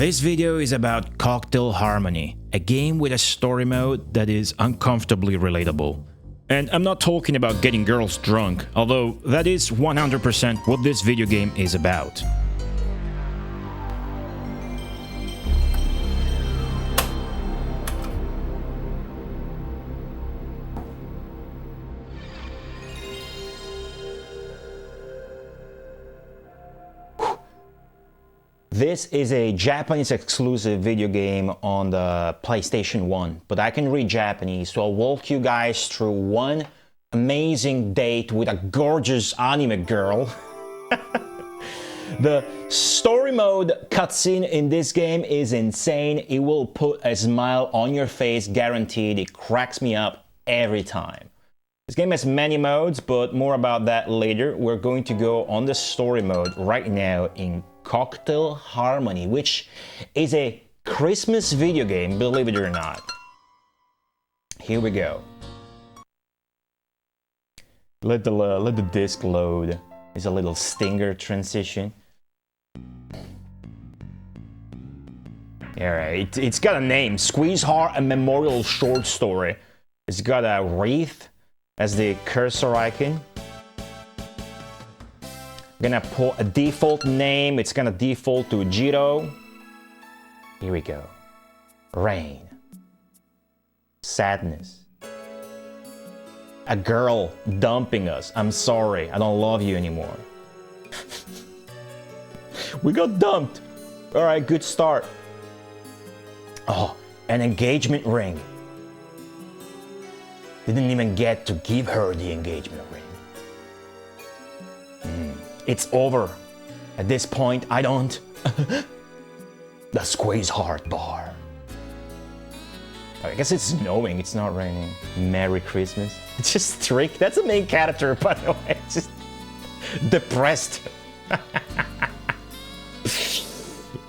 This video is about Cocktail Harmony, a game with a story mode that is uncomfortably relatable. And I'm not talking about getting girls drunk, although that is 100% what this video game is about. This is a Japanese exclusive video game on the PlayStation 1, but I can read Japanese, so I'll walk you guys through one amazing date with a gorgeous anime girl. The story mode cutscene in this game is insane. It will put a smile on your face, guaranteed. It cracks me up every time. This game has many modes, but more about that later. We're going to go on the story mode right now in Cocktail Harmony, which is a Christmas video game, believe it or not. Here we go. Let the disc load. It's a little stinger transition. Alright, it's got a name, Squeeze Heart, a memorial short story. It's got a wreath as the cursor icon. Gonna put a default name. It's gonna default to Jiro. Here we go. Rain. Sadness. A girl dumping us. I'm sorry, I don't love you anymore. We got dumped. All right, good start. Oh, an engagement ring. Didn't even get to give her the engagement ring. It's over. At this point, I don't. The Squeeze Heart bar. I guess it's snowing, it's not raining. Merry Christmas. It's just Trick. That's the main character, by the way. It's just depressed.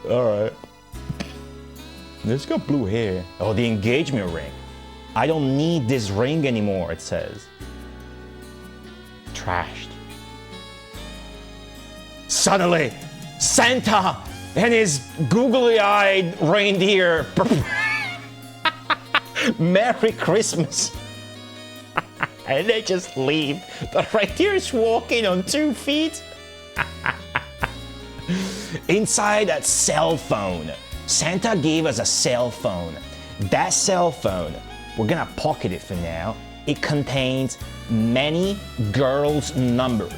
Alright. It's got blue hair. Oh, the engagement ring. I don't need this ring anymore, it says. Trashed. Suddenly, Santa and his googly-eyed reindeer. Merry Christmas. And they just leave. The reindeer is walking on 2 feet. Inside that cell phone. Santa gave us a cell phone. That cell phone, we're gonna pocket it for now. It contains many girls' numbers.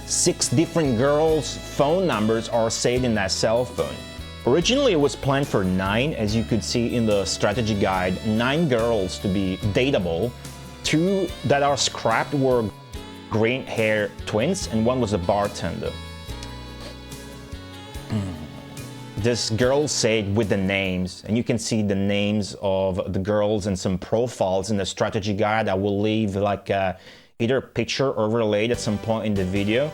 6 different girls' phone numbers are saved in that cell phone. Originally, it was planned for 9, as you could see in the strategy guide. 9 girls to be dateable. 2 that are scrapped were green hair twins, and 1 was a bartender. This girl saved with the names, and you can see the names of the girls and some profiles in the strategy guide. I will leave like either a picture overlaid at some point in the video,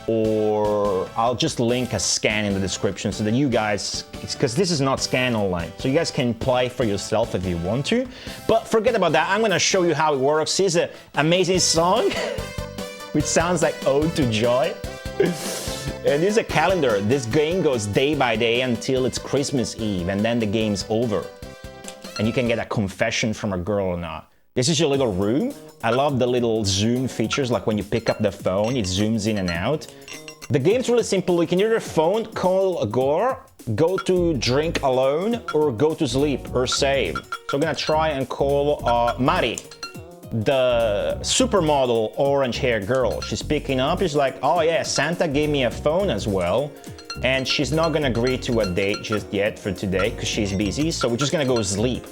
or I'll just link a scan in the description so that you guys, because this is not scan online, so you guys can play for yourself if you want to. But forget about that, I'm gonna show you how it works. Here's an amazing song, which sounds like Ode to Joy. And there's a calendar. This game goes day by day until it's Christmas Eve, and then the game's over. And you can get a confession from a girl or not. This is your little room. I love the little zoom features, like when you pick up the phone, it zooms in and out. The game's really simple. You can either phone, call a girl, go to drink alone, or go to sleep, or save. So I'm gonna try and call Mari, the supermodel orange hair girl. She's picking up. She's like, oh yeah, Santa gave me a phone as well. And she's not gonna agree to a date just yet for today because she's busy, so we're just gonna go sleep.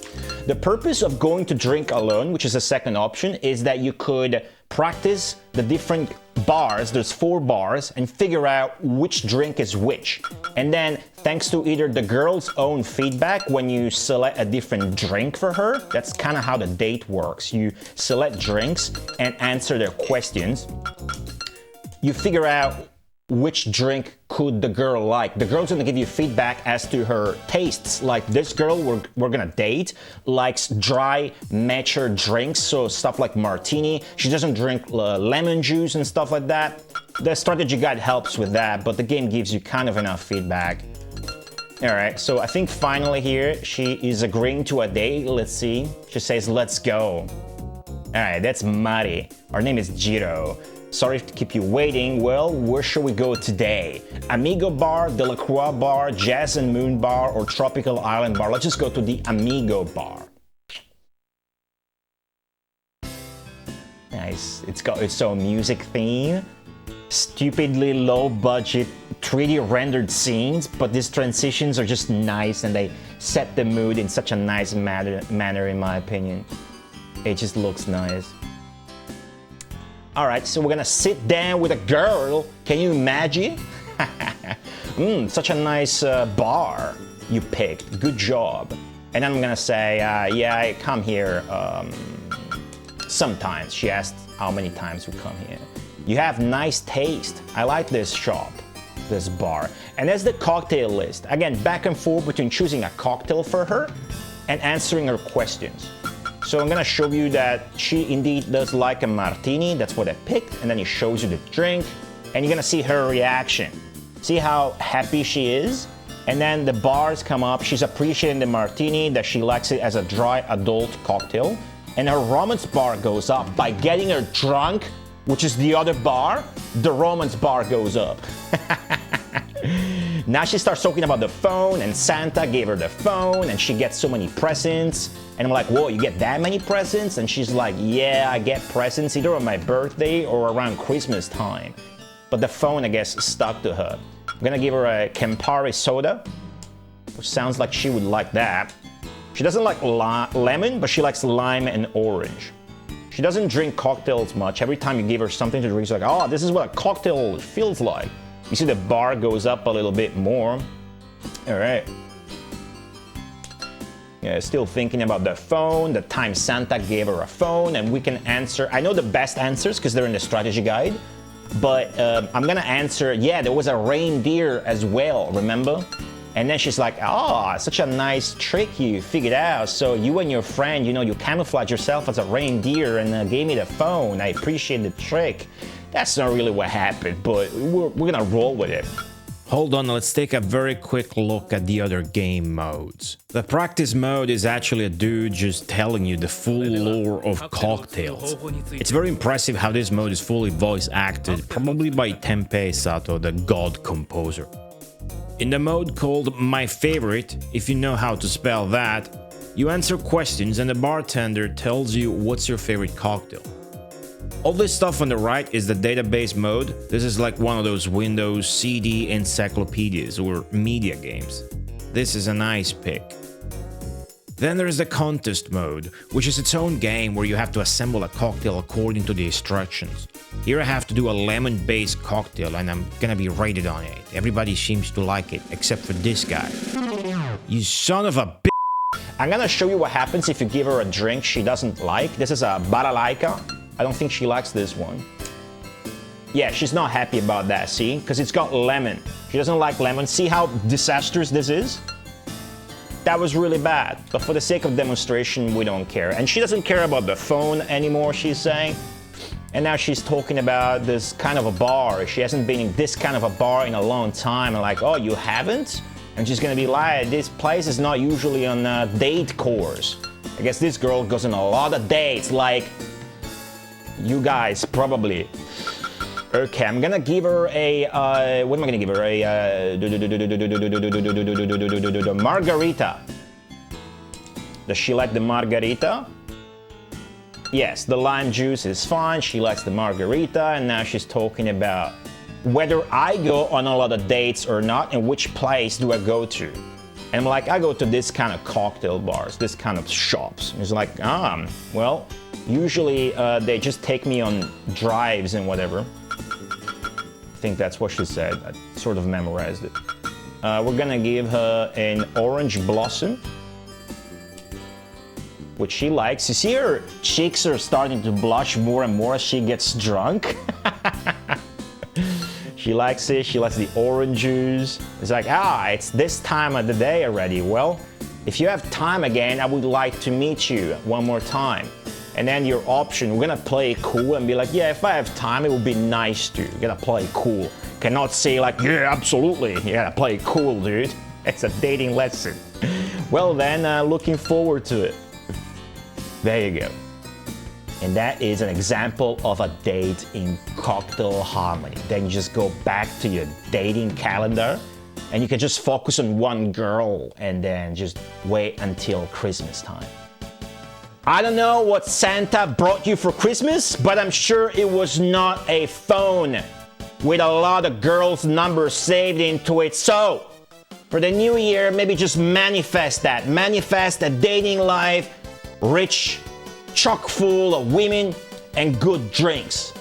The purpose of going to drink alone, which is the second option, is that you could practice the different bars, there's 4 bars, and figure out which drink is which. And then, thanks to either the girl's own feedback when you select a different drink for her, that's kind of how the date works. You select drinks and answer their questions. You figure out which drink could the girl like. The girl's gonna give you feedback as to her tastes. Like this girl we're gonna date likes dry, mature drinks, so stuff like martini. She doesn't drink lemon juice and stuff like that. The strategy guide helps with that, but the game gives you kind of enough feedback. All right, so I think finally here she is agreeing to a date. Let's see. She says, let's go. All right, that's Mari. Our name is Jiro. Sorry to keep you waiting. Well, where should we go today? Amigo Bar, Delacroix Bar, Jazz and Moon Bar, or Tropical Island Bar? Let's just go to the Amigo Bar. Nice. It's got its own music theme. Stupidly low budget 3D rendered scenes, but these transitions are just nice and they set the mood in such a nice manner in my opinion. It just looks nice. Alright, so we're gonna sit down with a girl. Can you imagine? Such a nice bar you picked. Good job. And then I'm gonna say, yeah, I come here sometimes. She asked how many times we come here. You have nice taste. I like this shop, this bar. And there's the cocktail list. Again, back and forth between choosing a cocktail for her and answering her questions. So I'm gonna show you that she indeed does like a martini. That's what I picked. And then it shows you the drink and you're gonna see her reaction. See how happy she is? And then the bars come up. She's appreciating the martini, that she likes it as a dry adult cocktail. And her romance bar goes up by getting her drunk, which is the other bar. The romance bar goes up. Now she starts talking about the phone, and Santa gave her the phone, and she gets so many presents. And I'm like, whoa, you get that many presents? And she's like, yeah, I get presents either on my birthday or around Christmas time. But the phone, I guess, stuck to her. I'm gonna give her a Campari soda, which sounds like she would like that. She doesn't like lemon, but she likes lime and orange. She doesn't drink cocktails much. Every time you give her something to drink, she's like, oh, this is what a cocktail feels like. You see the bar goes up a little bit more. All right. Yeah, still thinking about the phone, the time Santa gave her a phone, and we can answer. I know the best answers because they're in the strategy guide, but I'm gonna answer, yeah, there was a reindeer as well, remember? And then she's like, oh, such a nice trick you figured out. So you and your friend, you know, you camouflage yourself as a reindeer and gave me the phone. I appreciate the trick. That's not really what happened, but we're gonna roll with it. Hold on, let's take a very quick look at the other game modes. The practice mode is actually a dude just telling you the full lore of cocktails. It's very impressive how this mode is fully voice acted, probably by Tenpei Sato, the god composer. In the mode called My Favorite, if you know how to spell that, you answer questions and the bartender tells you what's your favorite cocktail. All this stuff on the right is the database mode. This is like one of those Windows CD encyclopedias or media games. This is a nice pick. Then there's the contest mode, which is its own game where you have to assemble a cocktail according to the instructions. Here I have to do a lemon-based cocktail and I'm gonna be rated on it. Everybody seems to like it, except for this guy. You son of a bitch! I'm gonna show you what happens if you give her a drink she doesn't like. This is a balalaika. I don't think she likes this one. Yeah, she's not happy about that, see? Because it's got lemon. She doesn't like lemon. See how disastrous this is? That was really bad. But for the sake of demonstration, we don't care. And she doesn't care about the phone anymore, she's saying. And now she's talking about this kind of a bar. She hasn't been in this kind of a bar in a long time. And like, oh, you haven't? And she's gonna be like, this place is not usually on a date course. I guess this girl goes on a lot of dates, like you guys probably. Okay, I'm gonna give her a, what am I gonna give her? A margarita. Does she like the margarita? Yes, the lime juice is fine. She likes the margarita, and now she's talking about whether I go on a lot of dates or not, and which place do I go to. And I'm like, I go to this kind of cocktail bars, this kind of shops. It's like, well, usually they just take me on drives and whatever. I think that's what she said. I sort of memorized it. We're gonna give her an orange blossom, which she likes. You see her cheeks are starting to blush more and more as she gets drunk. She likes it. She likes the orange juice. It's like, it's this time of the day already. Well, if you have time again, I would like to meet you one more time. And then your option, we're gonna play it cool and be like, yeah, if I have time, it would be nice to. You gotta play it cool. Cannot say like, yeah, absolutely. You gotta play it cool, dude. It's a dating lesson. Well then, looking forward to it. There you go. And that is an example of a date in cocktail harmony. Then you just go back to your dating calendar and you can just focus on one girl and then just wait until Christmas time. I don't know what Santa brought you for Christmas, but I'm sure it was not a phone with a lot of girls' numbers saved into it. So, for the new year, maybe just manifest that. Manifest a dating life, rich, chock full of women and good drinks.